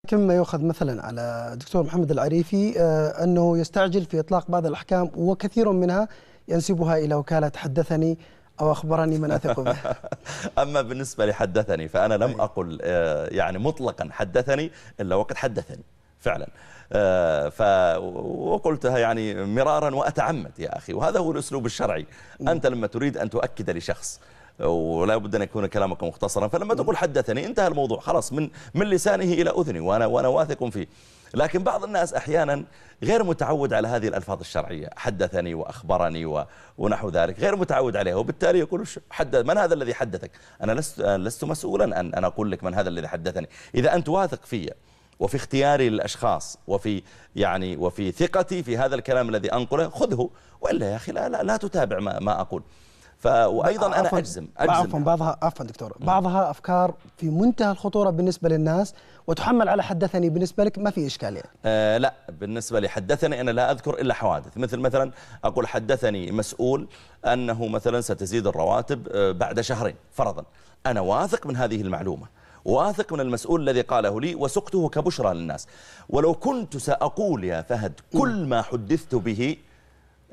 كما يؤخذ مثلا على الدكتور محمد العريفي أنه يستعجل في إطلاق بعض الأحكام وكثير منها ينسبها إلى وكالة حدثني أو أخبرني من أثق به. أما بالنسبة لحدثني فأنا لم أقل يعني مطلقا حدثني إلا وقد حدثني فعلا. وقلتها يعني مرارا وأتعمد يا أخي، وهذا هو الأسلوب الشرعي. أنت لما تريد أن تؤكد لشخص ولا بد أن يكون كلامك مختصرا، فلما تقول حدثني انتهى الموضوع خلاص من لسانه إلى أذني وأنا واثق فيه. لكن بعض الناس أحيانا غير متعود على هذه الألفاظ الشرعية، حدثني وأخبرني ونحو ذلك، غير متعود عليها، وبالتالي يقول من هذا الذي حدثك؟ أنا لست مسؤولا أن أقول لك من هذا الذي حدثني. إذا أنت واثق في وفي اختياري للأشخاص وفي ثقتي في هذا الكلام الذي أنقله خذه، وإلا يا أخي لا تتابع ما أقول. وأيضا أنا أجزم بعضها دكتور، بعضها أفكار في منتهى الخطورة بالنسبة للناس وتحمل على حدثني، بالنسبة لك ما في إشكال يعني؟ لا، بالنسبة لي حدثني أنا لا أذكر إلا حوادث، مثلا أقول حدثني مسؤول أنه مثلا ستزيد الرواتب بعد شهرين فرضا. أنا واثق من هذه المعلومة، واثق من المسؤول الذي قاله لي، وسقته كبشرى للناس. ولو كنت سأقول يا فهد كل ما حدثت به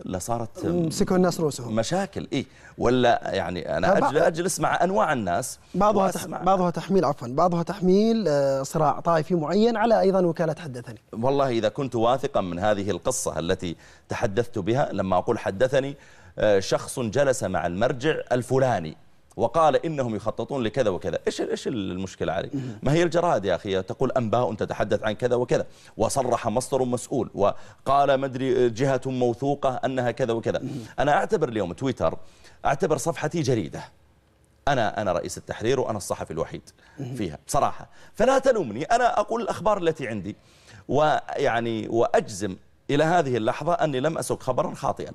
لصارت مسكوا الناس رؤوسهم مشاكل. ولا يعني أنا أجلس مع أنواع الناس، بعضها تحميل صراع طائفي معين على أيضا وكالة حدثني. والله إذا كنت واثقا من هذه القصة التي تحدثت بها، لما أقول حدثني شخص جلس مع المرجع الفلاني وقال إنهم يخططون لكذا وكذا، إيش المشكلة علي؟ ما هي الجرائد يا أخي تقول أنباء تتحدث عن كذا وكذا، وصرح مصدر مسؤول وقال مدري جهة موثوقة أنها كذا وكذا. أنا أعتبر اليوم تويتر، أعتبر صفحتي جريدة. أنا رئيس التحرير وأنا الصحفي الوحيد فيها بصراحة، فلا تلومني. أنا أقول الأخبار التي عندي، وأجزم إلى هذه اللحظة أني لم أسق خبرا خاطئا.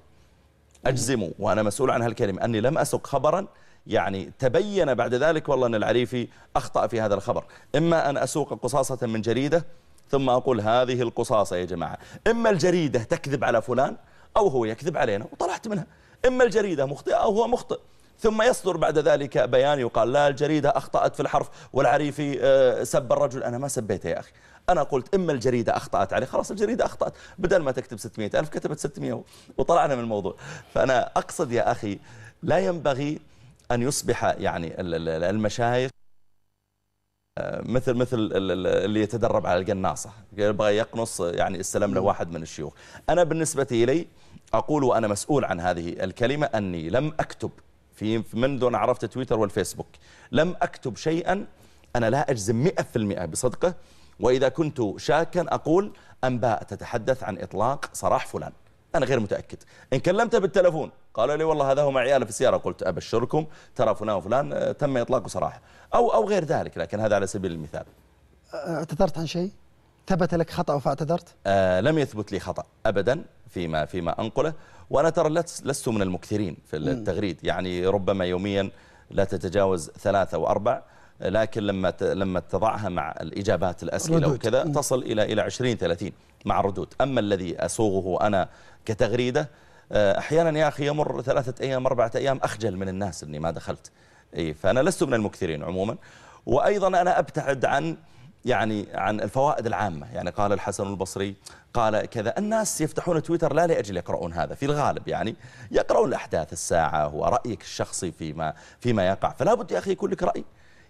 أجزم وأنا مسؤول عن هالكلمة أني لم أسق خبرا يعني تبين بعد ذلك والله أن العريفي أخطأ في هذا الخبر. إما أن أسوق قصاصة من جريدة ثم أقول هذه القصاصة يا جماعة، إما الجريدة تكذب على فلان أو هو يكذب علينا وطلعت منها، إما الجريدة مخطئة أو هو مخطئ، ثم يصدر بعد ذلك بيان يقال لا الجريدة أخطأت في الحرف والعريفي سب الرجل. أنا ما سبيته يا أخي، أنا قلت إما الجريدة أخطأت عليه، خلاص الجريدة أخطأت، بدل ما تكتب 600,000 كتبت 600 وطلعنا من الموضوع. فأنا أقصد يا أخي لا ينبغي أن يصبح يعني المشايخ مثل اللي يتدرب على القناصة، يبغى يقنص يعني استلم له واحد من الشيوخ. أنا بالنسبة إلي أقول وأنا مسؤول عن هذه الكلمة أني لم أكتب منذ أن عرفت تويتر والفيسبوك لم أكتب شيئا أنا لا أجزم 100% بصدقه. وإذا كنت شاكا أقول أنباء تتحدث عن إطلاق سراح فلان، أنا غير متأكد. إن كلمته بالتلفون قال لي والله هذا هو مع عياله في السيارة، قلت أبشركم ترى فلان وفلان تم إطلاقه سراح، أو غير ذلك، لكن هذا على سبيل المثال. اعتذرت عن شيء؟ ثبت لك خطأ فاعتذرت؟ لم يثبت لي خطأ أبدا فيما أنقله، وأنا ترى لست من المكثرين في التغريد، يعني ربما يوميا لا تتجاوز 3 أو 4، لكن لما تضعها مع الإجابات الأسئلة وكذا تصل إلى 20-30 مع الردود. أما الذي أصوغه أنا كتغريدة أحيانا يا أخي يمر 3 أيام 4 أيام أخجل من الناس أني ما دخلت. فأنا لست من المكثرين عموما. وأيضا أنا أبتعد عن الفوائد العامة، يعني قال الحسن البصري قال كذا. الناس يفتحون تويتر لا لأجل يقرؤون هذا في الغالب، يعني يقرؤون الأحداث الساعة ورأيك الشخصي فيما يقع. فلا بد يا أخي يكون لك رأي.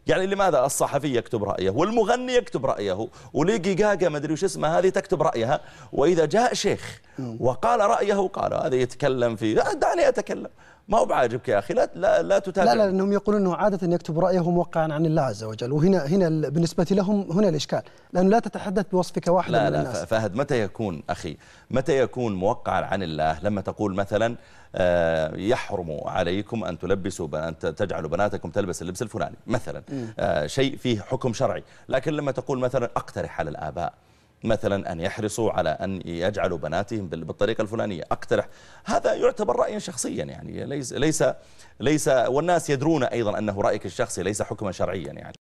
يعني لماذا الصحفي يكتب رأيه والمغني يكتب رأيه وليجي جاجا ما أدري وش اسمها هذه تكتب رأيها، وإذا جاء شيخ وقال رأيه قال هذا يتكلم دعني أتكلم، ما هو بعاجبك يا أخي لا تتابع. لا لأنهم يقولون أنه عادة يكتب رأيه موقعا عن الله عز وجل، وهنا بالنسبة لهم هنا الإشكال، لأنه لا تتحدث بوصفك واحدا من الناس. لا فهد، متى يكون موقعا عن الله؟ لما تقول مثلا يحرم عليكم أن تجعلوا بناتكم تلبس اللبس الفلاني مثلا، شيء فيه حكم شرعي. لكن لما تقول مثلا أقترح على الآباء مثلا أن يحرصوا على أن يجعلوا بناتهم بالطريقة الفلانية، أقترح، هذا يعتبر رأيا شخصيا، يعني ليس والناس يدرون أيضا أنه رأيك الشخصي ليس حكما شرعيا يعني.